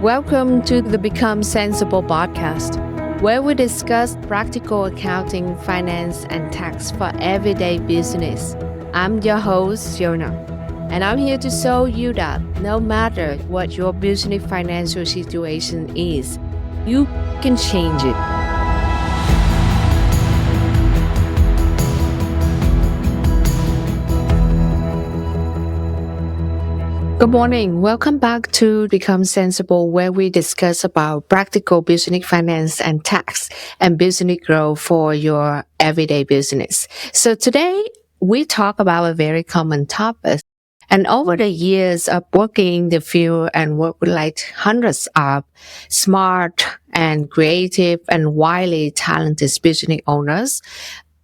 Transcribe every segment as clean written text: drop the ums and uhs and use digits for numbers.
Welcome to the Become Sensible podcast, where we discuss practical accounting, finance, and tax for everyday business. I'm your host, Fiona, and I'm here to show you that no matter what your business financial situation is, you can change it. Good morning. Welcome back to Become Sensible, where we discuss about practical business finance and tax and business growth for your everyday business. So today we talk about a very common topic. And over the years of working in the field and work with like hundreds of smart and creative and widely talented business owners,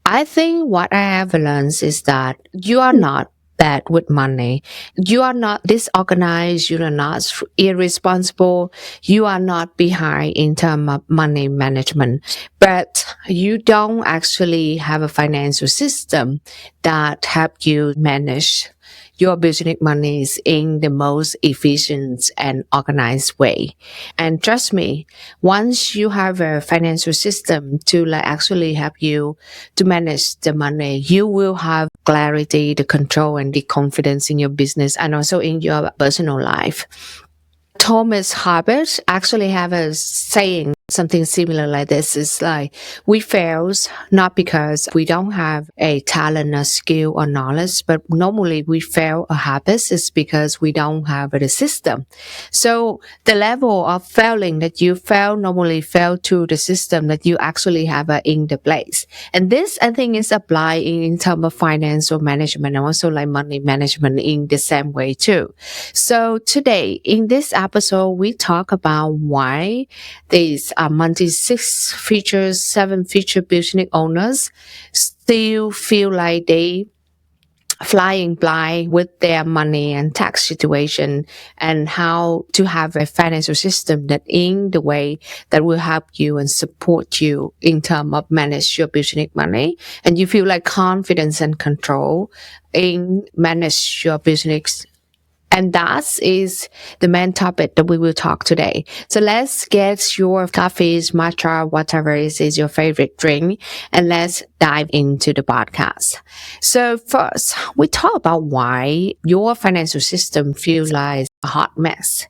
I think what I have learned is that you are not bad with money. You are not disorganized. You are not irresponsible. You are not behind in terms of money management, but you don't actually have a financial system that help you manage your business monies in the most efficient and organized way. And trust me, once you have a financial system to actually help you to manage the money, you will have clarity, the control, and the confidence in your business and also in your personal life. Thomas Herbert actually have a saying, something similar like this. Is like, we fail not because we don't have a talent or skill or knowledge, but normally we fail a habit is because we don't have a system. So the level of failing that you fail normally fail to the system that you actually have in the place. And this, I think, is applied in terms of financial management and also like money management in the same way too. So today in this episode, we talk about why these Monday 6 features, 7 feature business owners still feel like they flying blind with their money and tax situation, and how to have a financial system that in the way that will help you and support you in terms of manage your business money, and you feel like confidence and control in manage your business. And that is the main topic that we will talk today. So let's get your coffees, matcha, whatever is your favorite drink, and let's dive into the podcast. So first, we talk about why your financial system feels like a hot mess.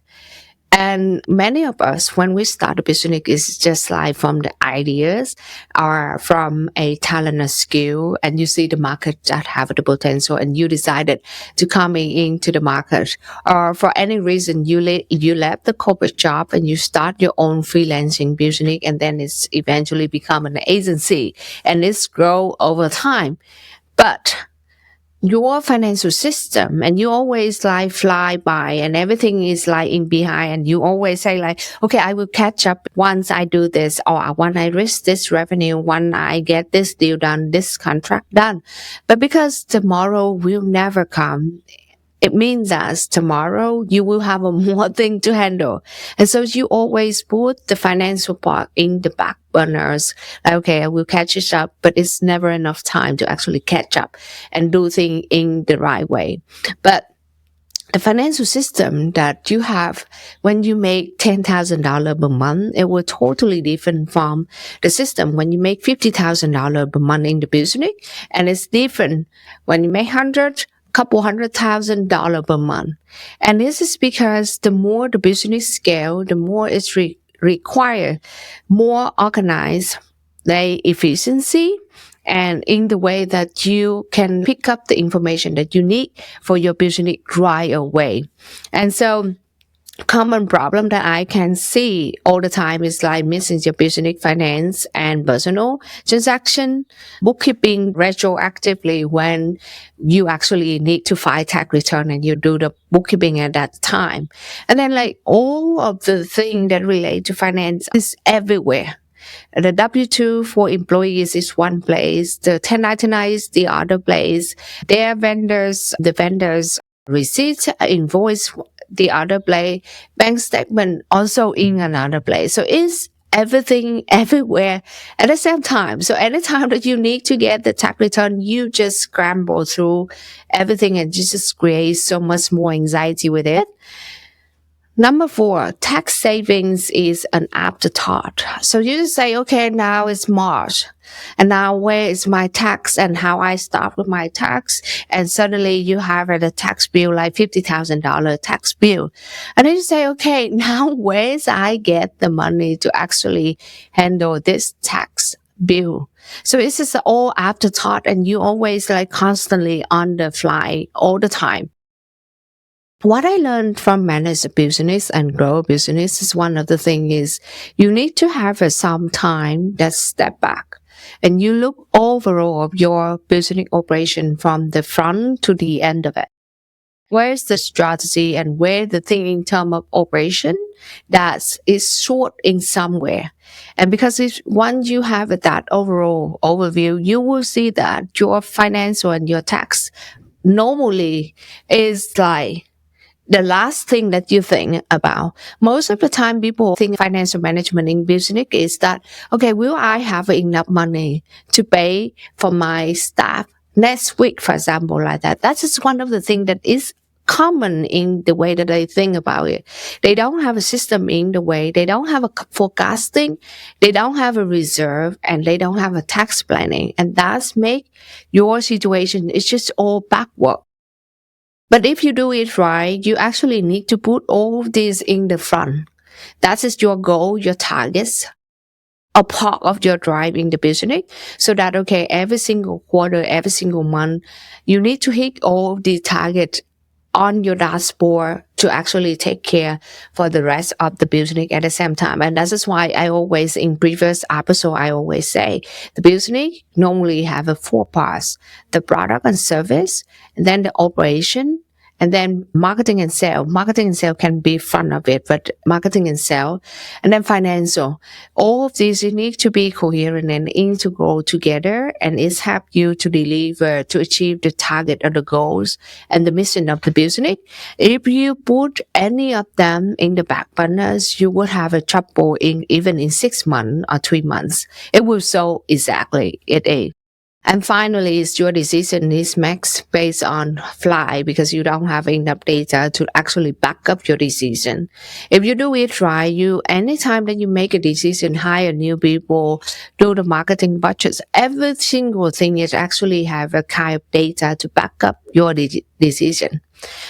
And many of us, when we start a business, it's just like from the ideas or from a talent or skill, and you see the market that have the potential, and you decided to come into the market, or for any reason you left the corporate job and you start your own freelancing business, and then it's eventually become an agency, and it's grow over time. But your financial system, and you always like fly by and everything is like in behind, and you always say like, okay, I will catch up once I do this, or when I reach this revenue, when I get this deal done, this contract done. But because tomorrow will never come, it means that tomorrow you will have a more thing to handle. And so you always put the financial part in the back burners. Like, okay, I will catch it up, but it's never enough time to actually catch up and do things in the right way. But the financial system that you have when you make $10,000 per month, it will totally different from the system when you make $50,000 per month in the business. And it's different when you make couple $100,000 per month. And this is because the more the business scale, the more it's require more organized the efficiency, and in the way that you can pick up the information that you need for your business right away. And so common problem that I can see all the time is like missing your business finance and personal transaction, bookkeeping retroactively when you actually need to file tax return and you do the bookkeeping at that time. And then like all of the things that relate to finance is everywhere. The W-2 for employees is one place. The 1099 is the other place. Their vendors, the vendors receipts, invoice, the other place, bank statement also in another place. So it's everything everywhere at the same time. So anytime that you need to get the tax return, you just scramble through everything and just create so much more anxiety with it. Number 4, tax savings is an afterthought. So you just say, okay, now it's March. And now where is my tax and how I start with my tax? And suddenly you have a tax bill, like $50,000 tax bill. And then you say, okay, now where's I get the money to actually handle this tax bill? So this is all afterthought and you always like constantly on the fly all the time. What I learned from manage a business and grow a business is one of the things is you need to have some time that step back and you look overall of your business operation from the front to the end of it. Where's the strategy and where the thing in terms of operation that is short in somewhere. And because once you have that overall overview, you will see that your financial and your tax normally is like the last thing that you think about. Most of the time people think financial management in business is that, okay, will I have enough money to pay for my staff next week, for example, like that. That's just one of the things that is common in the way that they think about it. They don't have a system in the way, they don't have a forecasting, they don't have a reserve, and they don't have a tax planning. And that's make your situation, it's just all backward. But if you do it right, you actually need to put all of this in the front. That is your goal, your targets, a part of your drive in the business. So that, okay, every single quarter, every single month, you need to hit all the targets on your dashboard to actually take care for the rest of the business at the same time. And that is why I always, in previous episode, I always say the business normally have 4 parts: the product and service, and then the operation, and then marketing and sale. Marketing and sale can be front of it, but marketing and sale, and then financial. All of these you need to be coherent and integral together, and it's help you to deliver, to achieve the target or the goals and the mission of the business. If you put any of them in the back burners, you will have a trouble even in 6 months or 3 months. It will show exactly it is. And finally, is your decision is made based on fly because you don't have enough data to actually back up your decision. If you do it right, anytime that you make a decision, hire new people, do the marketing budgets, every single thing is actually have a kind of data to back up your decision.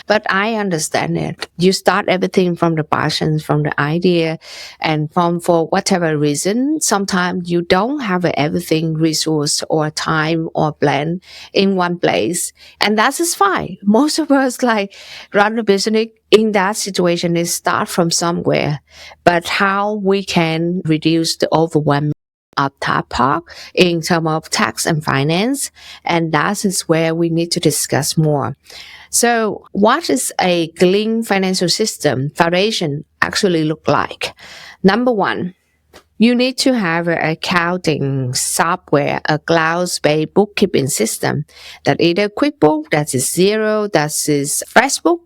But I understand it. You start everything from the passion, from the idea, and for whatever reason, sometimes you don't have everything resource or time or plan in one place. And that is fine. Most of us like run a business in that situation is start from somewhere. But how we can reduce the overwhelm of that part in terms of tax and finance, and that is where we need to discuss more. So what is a clean financial system foundation actually look like? Number 1, you need to have an accounting software, a cloud-based bookkeeping system that either QuickBooks, that is Xero, that is FreshBooks,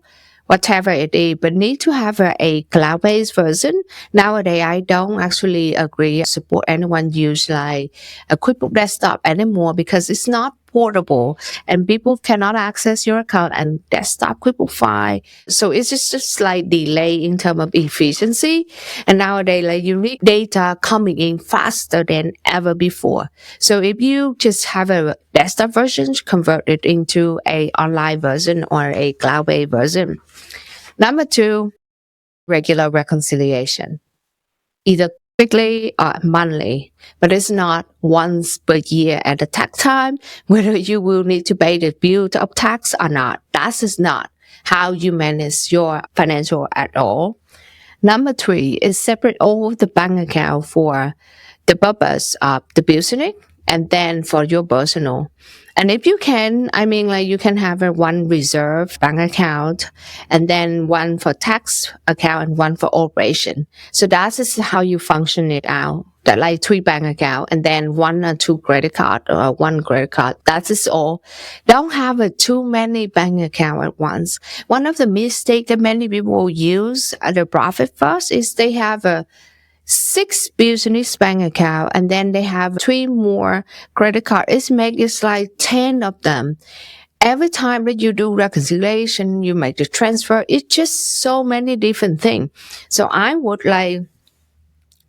whatever it is, but need to have a cloud-based version. Nowadays, I don't actually agree support anyone use like a QuickBooks desktop anymore because it's not portable and people cannot access your account and desktop QuickBooks file. So it's just like delay in terms of efficiency. And nowadays, like you need data coming in faster than ever before. So if you just have a desktop version, convert it into a online version or a cloud-based version. Number 2, regular reconciliation, either quickly or monthly, but it's not once per year at a tax time, whether you will need to pay the bill of tax or not. That is not how you manage your financial at all. Number 3 is separate all of the bank account for the purpose of the business and then for your personal. And if you can, like you can have one reserve bank account and then one for tax account and one for operation. So that is how you function it out. That like 3 bank account and then 1 or 2 credit card or 1 credit card. That is all. Don't have too many bank account at once. One of the mistakes that many people use at the profit first is they have 6 business bank account and then they have 3 more credit card. It's like 10 of them. every time that you do reconciliation, you make the transfer, it's just so many different things. So I would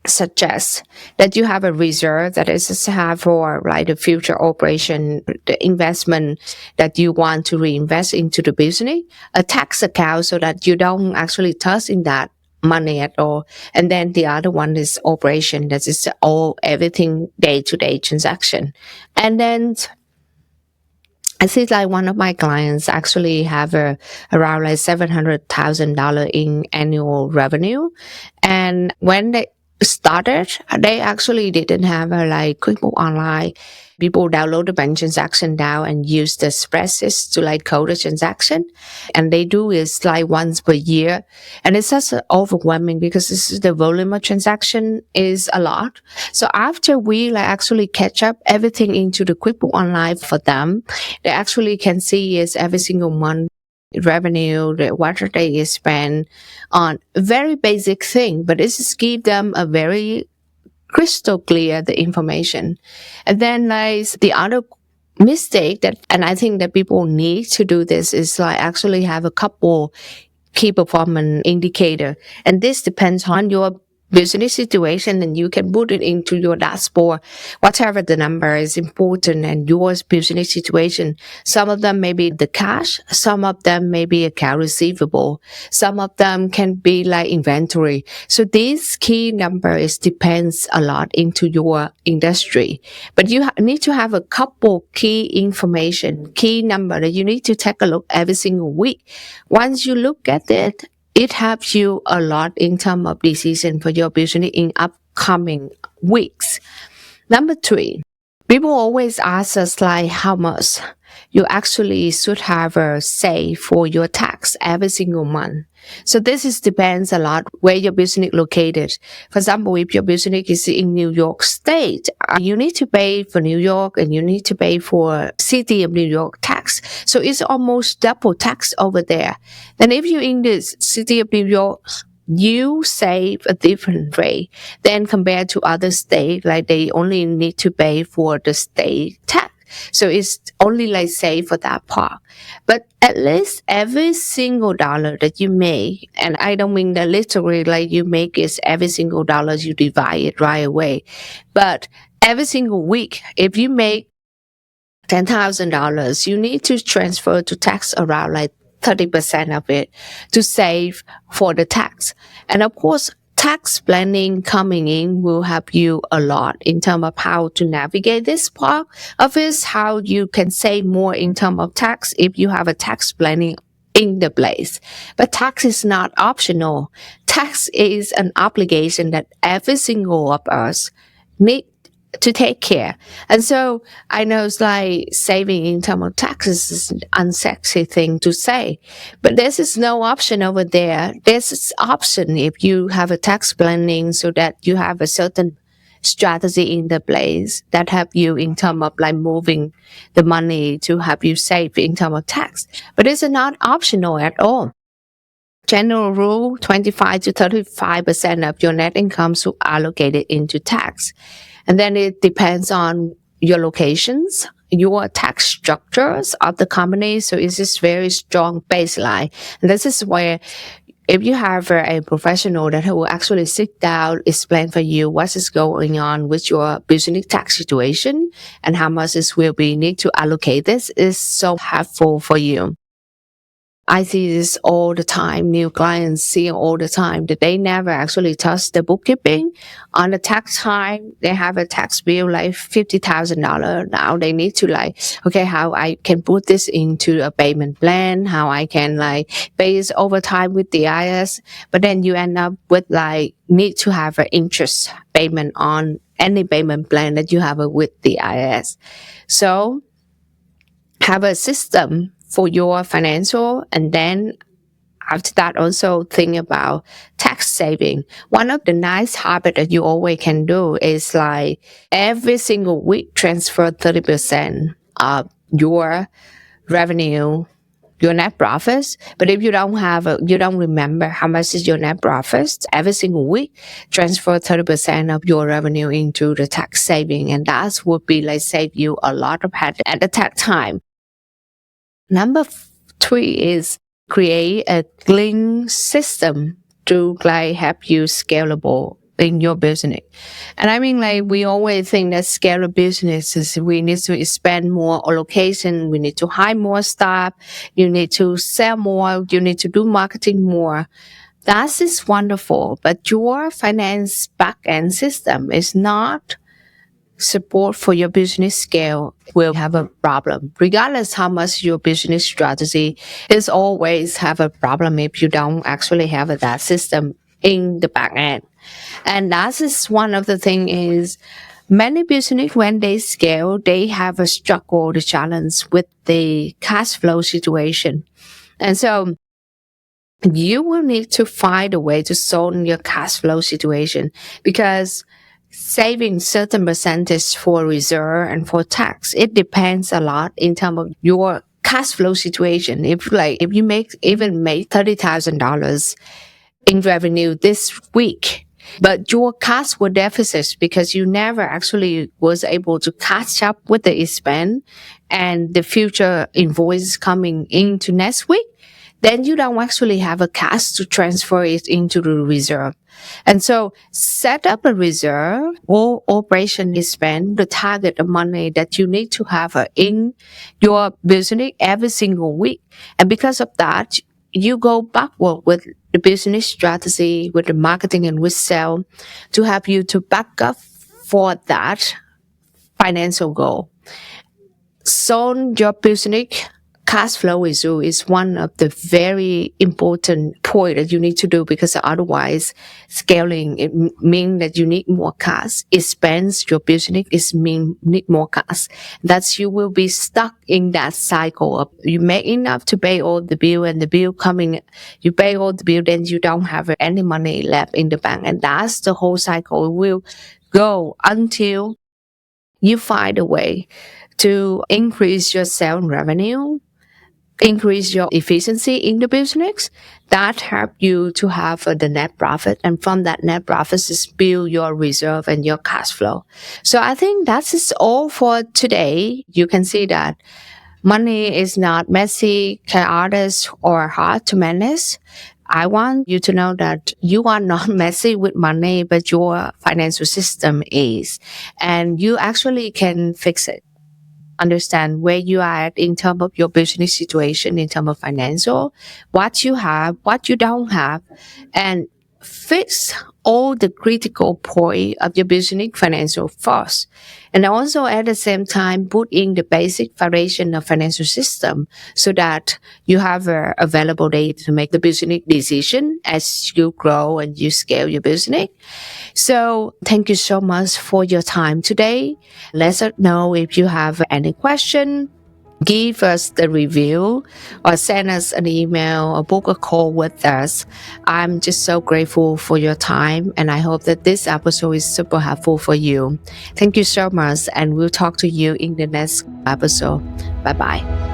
suggest that you have a reserve that is to have for the future operation, the investment that you want to reinvest into the business, a tax account so that you don't actually touch in that money at all. And then the other one is operation, that is all everything day-to-day transaction. And then I see one of my clients actually have around $700,000 in annual revenue. And when they started, they actually didn't have a QuickBooks Online. People download the bank transaction down and use the spreadsheets to code the transaction. And they do is once per year. And it's just overwhelming because the volume of transaction is a lot. So after we actually catch up everything into the QuickBooks Online for them, they actually can see is every single month revenue, what they spend on very basic thing, but it just give them a very crystal clear the information. And then the other mistake that, and I think that people need to do this is actually have a couple key performance indicator. And this depends on your business situation, and you can put it into your dashboard. Whatever the number is important and your business situation. Some of them may be the cash, some of them may be account receivable, some of them can be inventory. So these key numbers depends a lot into your industry. But you need to have a couple key information, key number that you need to take a look every single week. Once you look at it, it helps you a lot in terms of decision for your business in upcoming weeks. Number 3, people always ask us how much you actually should have save for your tax every single month. So this depends a lot where your business located. For example, if your business is in New York State, you need to pay for New York and you need to pay for City of New York tax. So it's almost double tax over there. Then if you're in the City of New York, you save a different rate than compared to other states, they only need to pay for the state tax. So it's only save for that part. But at least every single dollar that you make, and I don't mean that literally you make is every single dollar you divide it right away. But every single week, if you make $10,000, you need to transfer to tax around 30% of it to save for the tax. And of course, tax planning coming in will help you a lot in terms of how to navigate this part of it, how you can save more in terms of tax if you have a tax planning in the place. But tax is not optional. Tax is an obligation that every single of us need to take care. And so I know it's saving in terms of taxes is an unsexy thing to say, but this is no option over there. This is option if you have a tax planning so that you have a certain strategy in the place that help you in terms of moving the money to help you save in terms of tax. But it's not optional at all. General rule, 25 to 35% of your net income should allocated into tax. And then it depends on your locations, your tax structures of the company. So it's this very strong baseline. And this is where if you have a professional that will actually sit down, explain for you what is going on with your business tax situation and how much it will be need to allocate, this is so helpful for you. I see this all the time. New clients see all the time that they never actually touch the bookkeeping. On the tax time, they have a tax bill $50,000. Now they need to okay, how I can put this into a payment plan, how I can pay this over time with the IRS. But then you end up with need to have an interest payment on any payment plan that you have with the IRS. So have a system for your financial, and then after that also think about tax saving. One of the nice habits that you always can do is every single week transfer 30% of your revenue, your net profits. But if you don't remember how much is your net profits, every single week transfer 30% of your revenue into the tax saving, and that would be save you a lot of headache at the tax time. Number three is create a clean system to like help you scalable in your business. And I mean, like, we always think that scale businesses, we need to spend more allocation, we need to hire more staff, you need to sell more, you need to do marketing more. That is wonderful, but your finance back-end system is not support for your business scale will have a problem. Regardless how much your business strategy is always have a problem if you don't actually have that system in the back end. And that is one of the thing is many business when they scale, they have a struggle, the challenge with the cash flow situation. And so you will need to find a way to solve your cash flow situation, because saving certain percentage for reserve and for tax, it depends a lot in terms of your cash flow situation. If you make $30,000 in revenue this week, but your cash were deficits because you never actually was able to catch up with the expense and the future invoice coming into next week, then you don't actually have a cash to transfer it into the reserve. And so set up a reserve or operation expense, the target of money that you need to have in your business every single week. And because of that, you go backward with the business strategy, with the marketing and with sales to help you to back up for that financial goal. So your business cash flow issue is one of the very important point that you need to do, because otherwise scaling, it means that you need more cash. Expense your business is need more cash. That's you will be stuck in that cycle of you make enough to pay all the bill and the bill coming, you pay all the bill, then you don't have any money left in the bank. And that's the whole cycle. It will go until you find a way to increase your sales revenue, increase your efficiency in the business, that help you to have the net profit. And from that net profit is build your reserve and your cash flow. So I think that is all for today. You can see that money is not messy, chaotic, or hard to manage. I want you to know that you are not messy with money, but your financial system is. And you actually can fix it. Understand where you are at in terms of your business situation, in terms of financial, what you have, what you don't have, and fix all the critical point of your business financial first. And also at the same time, put in the basic foundation of financial system so that you have available data to make the business decision as you grow and you scale your business. So thank you so much for your time today. Let us know if you have any question. Give us the review or send us an email or book a call with us. I'm just so grateful for your time, and I hope that this episode is super helpful for you. Thank you so much, and we'll talk to you in the next episode. Bye-bye.